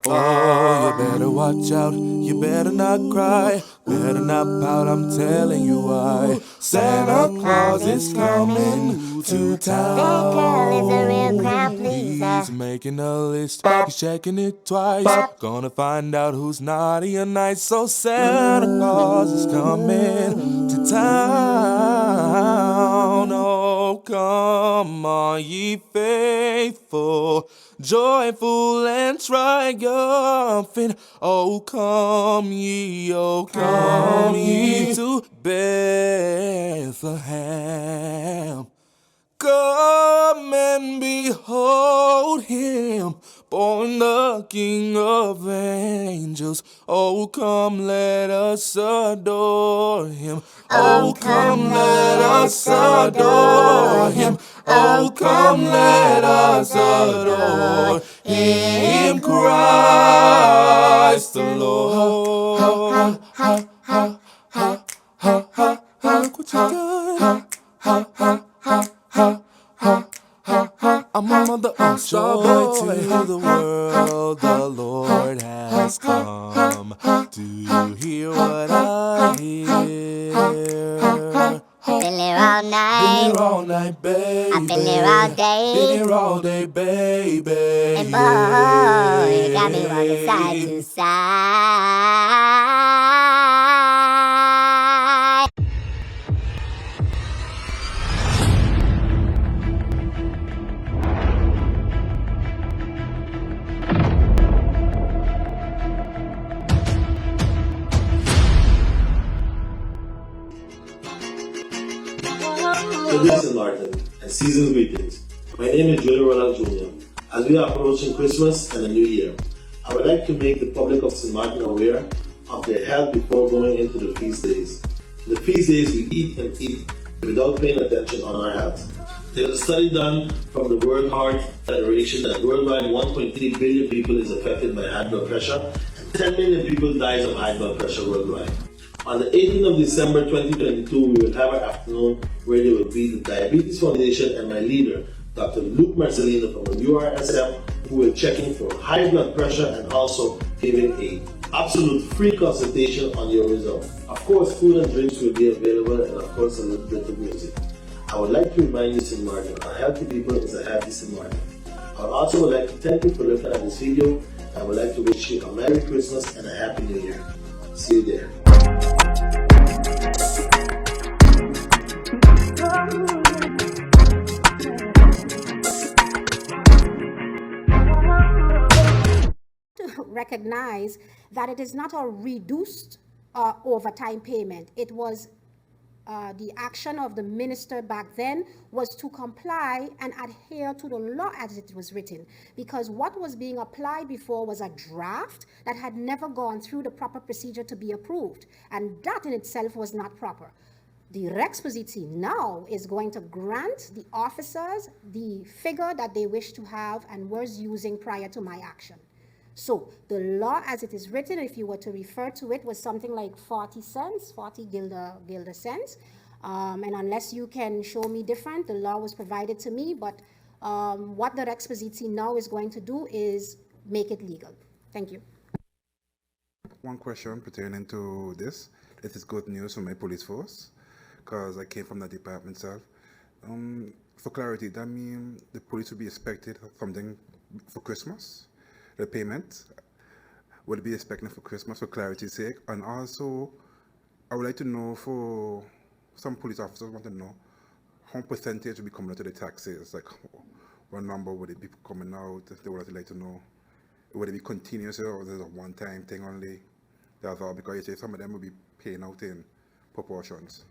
Oh, you better watch out, you better not cry, better not pout, I'm telling you why. Santa Claus is coming to town. That girl is a real crowd pleaser. He's making a list, he's checking it twice. Gonna find out who's naughty or nice. So Santa Claus is coming to town. Oh, come on, ye faithful, joyful and triumphant. Oh, come ye to Bethlehem. Come and behold him, born the King of angels. Oh, come, let us adore him. Oh, come, let us adore him. Oh, come, let us adore him, Christ the Lord. Look what you done. I'm a mother of joy to the world. The Lord has come to hear what I hear. Been here all Been night. here all night, baby. I've been here all day. Been here all day, baby. And boy, you got me running side to side. Brison, Martin, and season's greetings. My name is Joey Ronald Jr. As we are approaching Christmas and the New Year, I would like to make the public of St. Martin aware of their health before going into the feast days. In the feast days, we eat and eat without paying attention on our health. There is a study done from the World Heart Federation that worldwide 1.3 billion people is affected by high blood pressure and 10 million people dies of high blood pressure worldwide. On the 18th of December 2022, we will have an afternoon where there will be the Diabetes Foundation and my leader, Dr. Luke Marcelino from the URSM, who will check in for high blood pressure and also giving a absolute free consultation on your results. Of course, food and drinks will be available and of course a little bit of music. I would like to remind you, St. Martin, a healthy people is a happy St. Martin. I also would like to thank you for looking at this video. I would like to wish you a Merry Christmas and a Happy New Year. See you there. To recognize that it is not a reduced overtime payment. It was the action of the minister back then was to comply and adhere to the law as it was written, because what was being applied before was a draft that had never gone through the proper procedure to be approved, and that in itself was not proper. The Rex Positi now is going to grant the officers the figure that they wish to have and was using prior to my action. So the law as it is written, if you were to refer to it, was something like 40 cents, 40 guilder cents. And unless you can show me different, the law was provided to me. But what the Rex Positi now is going to do is make it legal. Thank you. One question pertaining to this. This is good news for my police force, because I came from the department itself. For clarity, that means the police will be expected something for Christmas? The payment will be expected for Christmas, for clarity's sake. And also, I would like to know, for some police officers want to know how percentage will be coming out of the taxes, like what number would it be coming out? They would like to know, would it be continuous or is it a one-time thing only? That's all, because you say some of them will be paying out in proportions.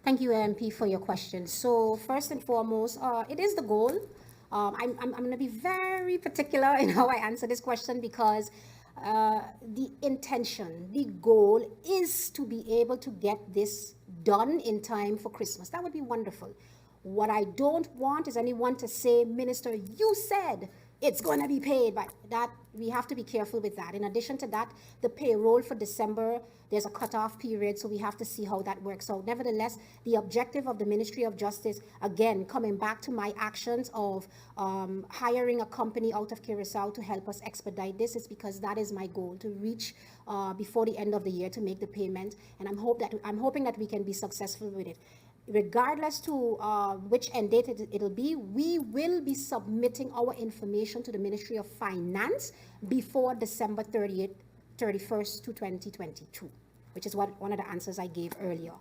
Thank you, MP, for your question. So first and foremost, it is the goal. I'm going to be very particular in how I answer this question, because the intention, the goal is to be able to get this done in time for Christmas. That would be wonderful. What I don't want is anyone to say, Minister, you said it's going to be paid, but that we have to be careful with that. In addition to that, the payroll for December, there's a cutoff period, so we have to see how that works out. Nevertheless, the objective of the Ministry of Justice, again, coming back to my actions of hiring a company out of Curacao to help us expedite this, is because that is my goal, to reach before the end of the year to make the payment, and I'm hoping that we can be successful with it. Regardless to which end date it'll be, we will be submitting our information to the Ministry of Finance before December 30th, 31st to 2022, which is one of the answers I gave earlier.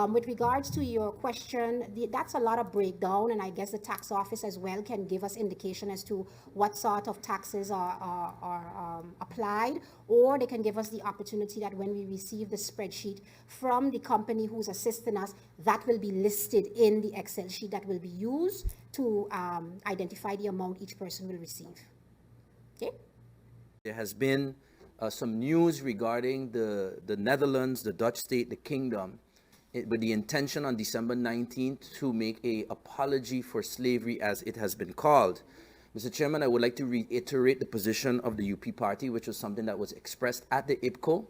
With regards to your question, that's a lot of breakdown, and I guess the tax office as well can give us indication as to what sort of taxes are applied, or they can give us the opportunity that when we receive the spreadsheet from the company who's assisting us, that will be listed in the Excel sheet that will be used to identify the amount each person will receive. Okay? There has been some news regarding the Netherlands, the Dutch state, the kingdom, with the intention on December 19th to make an apology for slavery, as it has been called. Mr. Chairman, I would like to reiterate the position of the UP party, which was something that was expressed at the IPCO,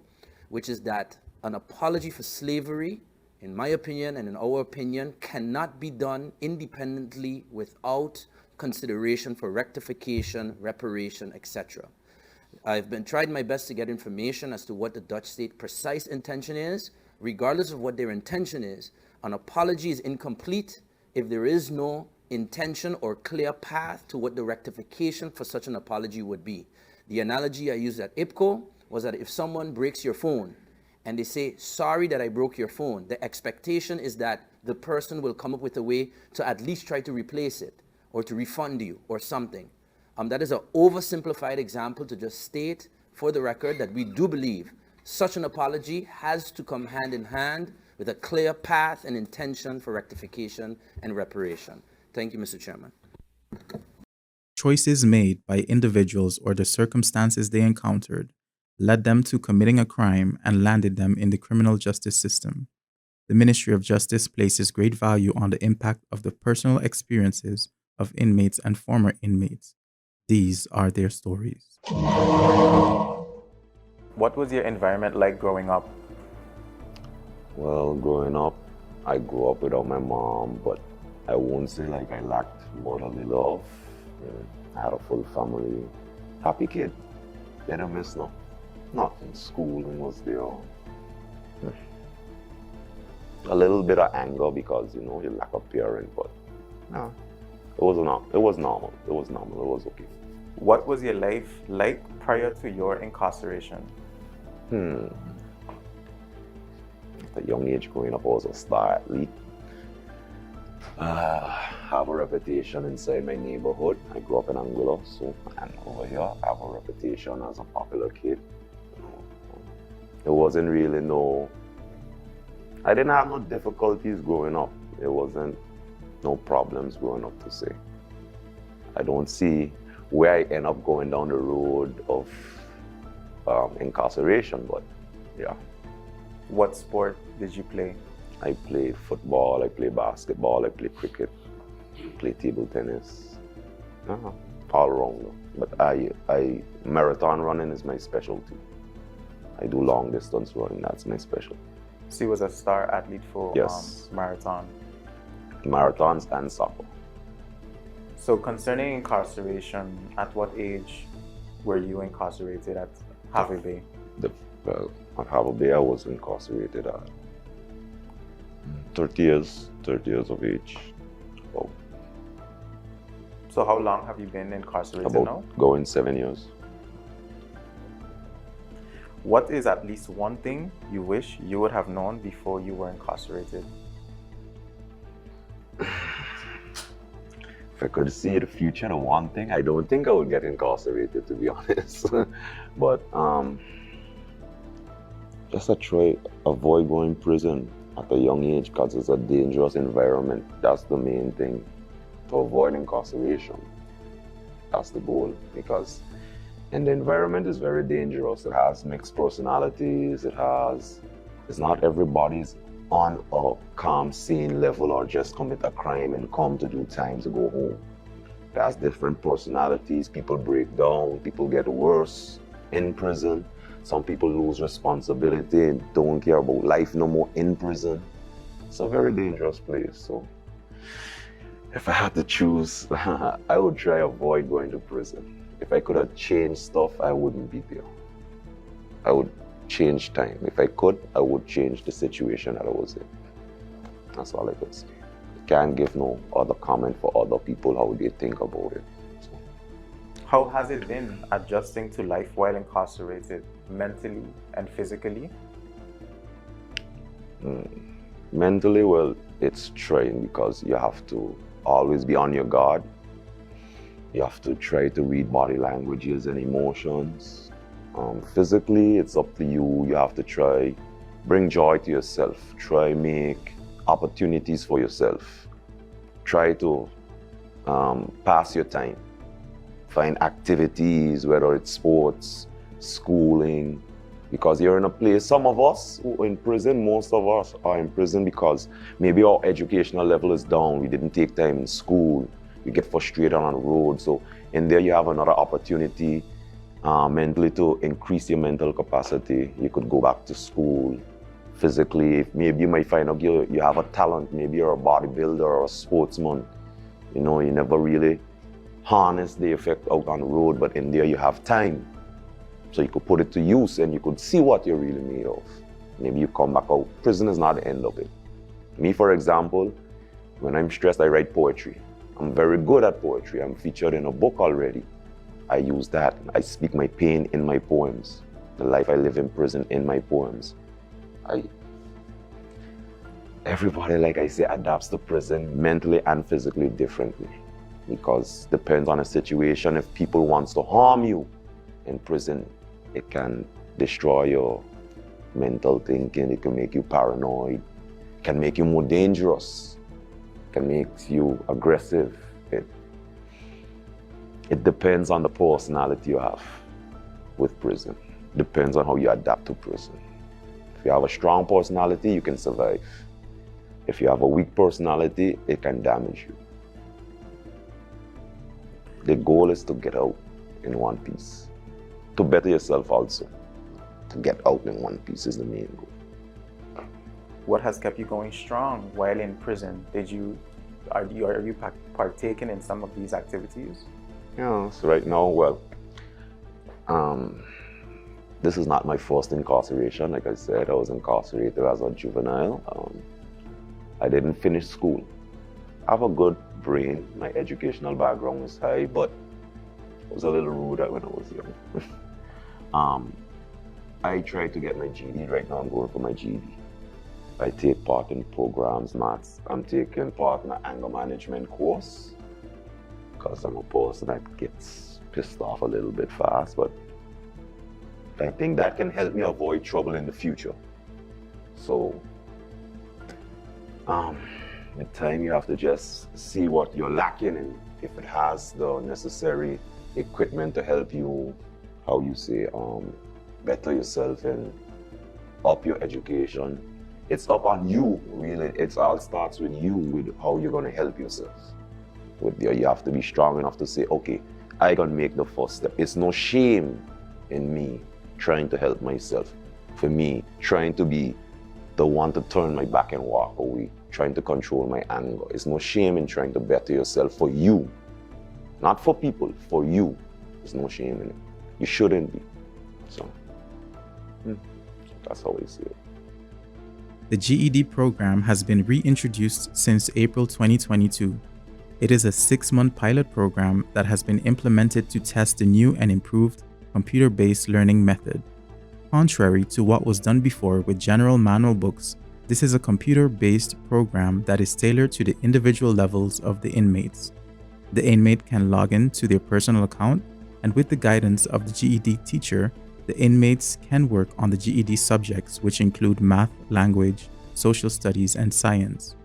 which is that an apology for slavery, in my opinion and in our opinion, cannot be done independently without consideration for rectification, reparation, etc. I've tried my best to get information as to what the Dutch state precise intention is. Regardless of what their intention is, an apology is incomplete if there is no intention or clear path to what the rectification for such an apology would be. The analogy I used at IPCO was that if someone breaks your phone and they say, sorry that I broke your phone, the expectation is that the person will come up with a way to at least try to replace it or to refund you or something. That is an oversimplified example to just state for the record that we do believe such an apology has to come hand in hand with a clear path and intention for rectification and reparation. Thank you, Mr. Chairman. Choices made by individuals or the circumstances they encountered led them to committing a crime and landed them in the criminal justice system. The Ministry of Justice places great value on the impact of the personal experiences of inmates and former inmates. These are their stories. What was your environment like growing up? Well, growing up, I grew up without my mom, but I won't say like I lacked motherly love. I had a full family, happy kid. Didn't miss nothing. Schooling was there. A little bit of anger because, you lack a parent, but no, it was normal. It was normal. It was okay. What was your life like prior to your incarceration? At a young age growing up, I was a star athlete. Have a reputation inside my neighborhood. I grew up in Anguilla, and over here I have a reputation as a popular kid. It wasn't really I didn't have no difficulties growing up. It wasn't no problems growing up to say. I don't see where I end up going down the road of incarceration, but yeah. What sport did you play? I played football, I played basketball, I played cricket, played table tennis, all rounder. But I marathon running is my specialty. I do long distance running, that's my specialty. So you was a star athlete for yes. Marathon? Marathons and soccer. So concerning incarceration, at what age were you incarcerated at Harvey Bay? At Harvey Bay, I was incarcerated at 30 years of age. Oh. So how long have you been incarcerated now? Going 7 years. What is at least one thing you wish you would have known before you were incarcerated? If I could see the future, the one thing, I don't think I would get incarcerated, to be honest. But just to try avoid going to prison at a young age because it's a dangerous environment. That's the main thing, to avoid incarceration. That's the goal, because the environment is very dangerous. It has mixed personalities. It's not everybody's on a calm, sane level or just commit a crime and come to do time to go home. has different personalities. People break down, people get worse in prison. Some people lose responsibility and don't care about life no more in prison. It's a very dangerous place. So if I had to choose, I would try avoid going to prison. If I could have changed stuff, I wouldn't be there. I would change time. If I could, I would change the situation that I was in. That's all I could say. Can't give no other comment for other people how they think about it. So. How has it been adjusting to life while incarcerated, mentally and physically? Mentally, well, it's trying because you have to always be on your guard. You have to try to read body languages and emotions. Physically, it's up to you. You have to try bring joy to yourself. Try make opportunities for yourself. Try to pass your time. Find activities, whether it's sports, schooling, because you're in a place, some of us who are in prison, most of us are in prison because maybe our educational level is down. We didn't take time in school. We get frustrated on the road. So in there you have another opportunity mentally to increase your mental capacity. You could go back to school. Physically, maybe you might find out you have a talent. Maybe you're a bodybuilder or a sportsman. You know, you never really harness the effect out on the road, but in there you have time. So you could put it to use and you could see what you're really made of. Maybe you come back out. Prison is not the end of it. Me, for example, when I'm stressed, I write poetry. I'm very good at poetry. I'm featured in a book already. I use that. I speak my pain in my poems. The life I live in prison in my poems. Everybody, like I say, adapts to prison mentally and physically differently because depends on the situation. If people wants to harm you in prison, it can destroy your mental thinking. It can make you paranoid. It can make you more dangerous. It can make you aggressive. It depends on the personality you have with prison. Depends on how you adapt to prison. If you have a strong personality, you can survive. If you have a weak personality, it can damage you. The goal is to get out in one piece. To better yourself also. To get out in one piece is the main goal. What has kept you going strong while in prison? Are you partaking in some of these activities? Yeah, so right now, well, this is not my first incarceration. Like I said, I was incarcerated as a juvenile. I didn't finish school. I have a good brain. My educational background was high, but I was a little rude when I was young. I tried to get my GED. Right now I'm going for my GED. I take part in programs, maths. I'm taking part in an anger management course because I'm a person that gets pissed off a little bit fast, but I think that can help me avoid trouble in the future. So, with time you have to just see what you're lacking and if it has the necessary equipment to help you, how you say, better yourself and up your education. It's up on you, really. It all starts with you, with how you're gonna help yourself. You have to be strong enough to say, okay, I gonna make the first step. It's no shame in me trying to help myself. For me, trying to be the one to turn my back and walk away, trying to control my anger. It's no shame in trying to better yourself for you. Not for people, for you. There's no shame in it. You shouldn't be. So that's how I see it. The GED program has been reintroduced since April 2022. It is a 6-month pilot program that has been implemented to test the new and improved computer-based learning method. Contrary to what was done before with general manual books, this is a computer-based program that is tailored to the individual levels of the inmates. The inmate can log in to their personal account, and with the guidance of the GED teacher, the inmates can work on the GED subjects, which include math, language, social studies, and science.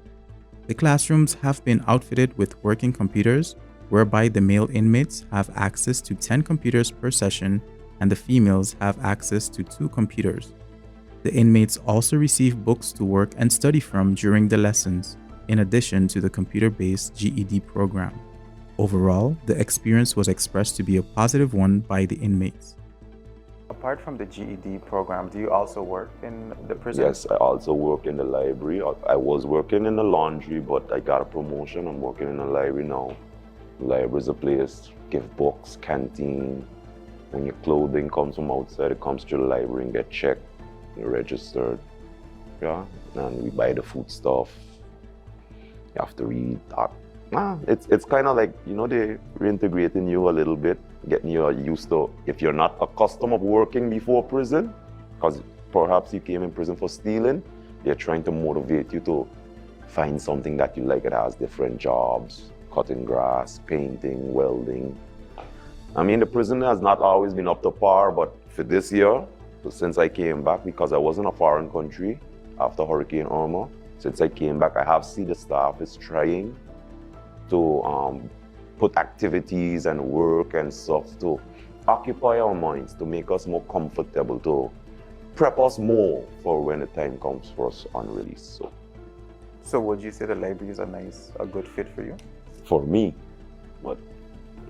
The classrooms have been outfitted with working computers, whereby the male inmates have access to 10 computers per session and the females have access to 2 computers. The inmates also receive books to work and study from during the lessons, in addition to the computer-based GED program. Overall, the experience was expressed to be a positive one by the inmates. Apart from the GED program, do you also work in the prison? Yes, I also work in the library. I was working in the laundry, but I got a promotion. I'm working in the library now. The library is a place, give books, canteen. When your clothing comes from outside, it comes to the library and get checked, registered. Yeah, and we buy the food stuff. You have to read that. It's kind of like, you know, they reintegrating you a little bit, getting you used to, if you're not accustomed of working before prison, because perhaps you came in prison for stealing, they're trying to motivate you to find something that you like. It has different jobs, cutting grass, painting, welding. I mean, the prison has not always been up to par, but for this year, since I came back, because I was in a foreign country after Hurricane Irma, since I came back, I have seen the staff is trying to put activities and work and stuff to occupy our minds, to make us more comfortable, to prep us more for when the time comes for us on release. So would you say the library is a good fit for you? For me, but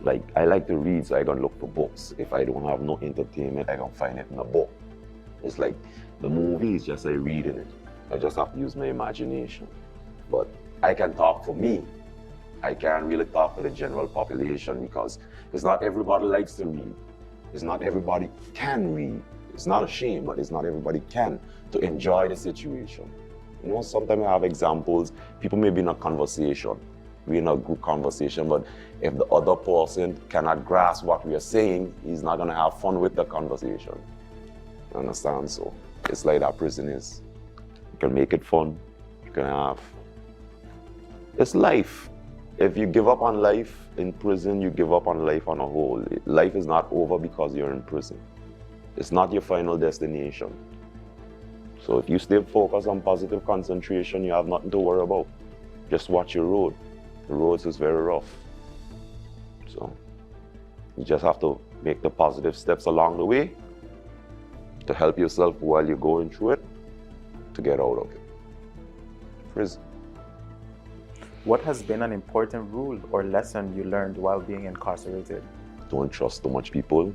like I like to read, so I can look for books. If I don't have no entertainment, I can find it in a book. It's like the movie is just like reading it. I just have to use my imagination. But I can talk for me. I can't really talk for the general population because it's not everybody likes to read. It's not everybody can read. It's not a shame, but it's not everybody can to enjoy the situation. You know, sometimes I have examples. People may be in a conversation. We're in a good conversation, but if the other person cannot grasp what we are saying, he's not gonna have fun with the conversation. You understand? So it's like that prison is. You can make it fun. You can have. It's life. If you give up on life in prison, you give up on life on a whole. Life is not over because you're in prison. It's not your final destination. So if you stay focused on positive concentration, you have nothing to worry about. Just watch your road. The roads is very rough. So you just have to make the positive steps along the way to help yourself while you're going through it to get out of it. Prison. What has been an important rule or lesson you learned while being incarcerated? Don't trust too much people.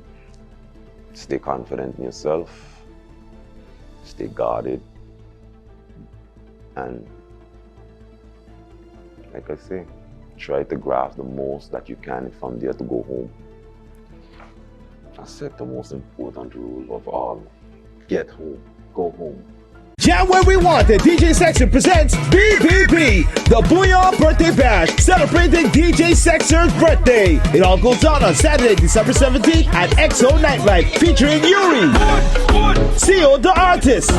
Stay confident in yourself. Stay guarded. And like I say, try to grasp the most that you can from there to go home. That's it, the most important rule of all. Get home. Go home. Jam where we want it. DJ Sexer presents BBB, the Booyah Birthday Bash, celebrating DJ Sexer's birthday. It all goes on Saturday, December 17th at XO Nightlife, featuring Yuri, CO the Artist,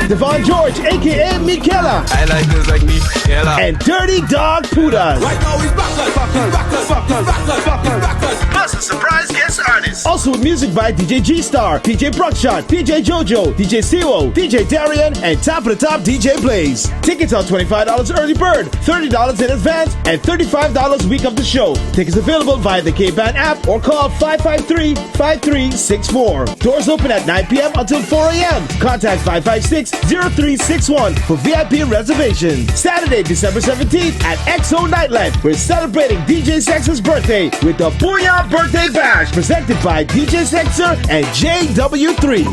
Devon George, aka Michaela, I like this like Michaela, and Dirty Dog Pudas. Right now he's backers. Plus a surprise guest artist. Also with music by DJ G-Star, DJ Bruckshot, DJ Jojo, DJ Siwo, DJ Darian, and Top of the Top DJ Blaze. Tickets are $25 early bird, $30 in advance, and $35 week of the show. Tickets available via the K-Band app or call 553-5364. Doors open at 9 p.m. until 4 a.m. Contact 556-0361 for VIP reservations. Saturday, December 17th at XO Nightlife. We're celebrating DJ Sexer's birthday with the Booyah Birthday Bash, presented by DJ Sexer and JW3.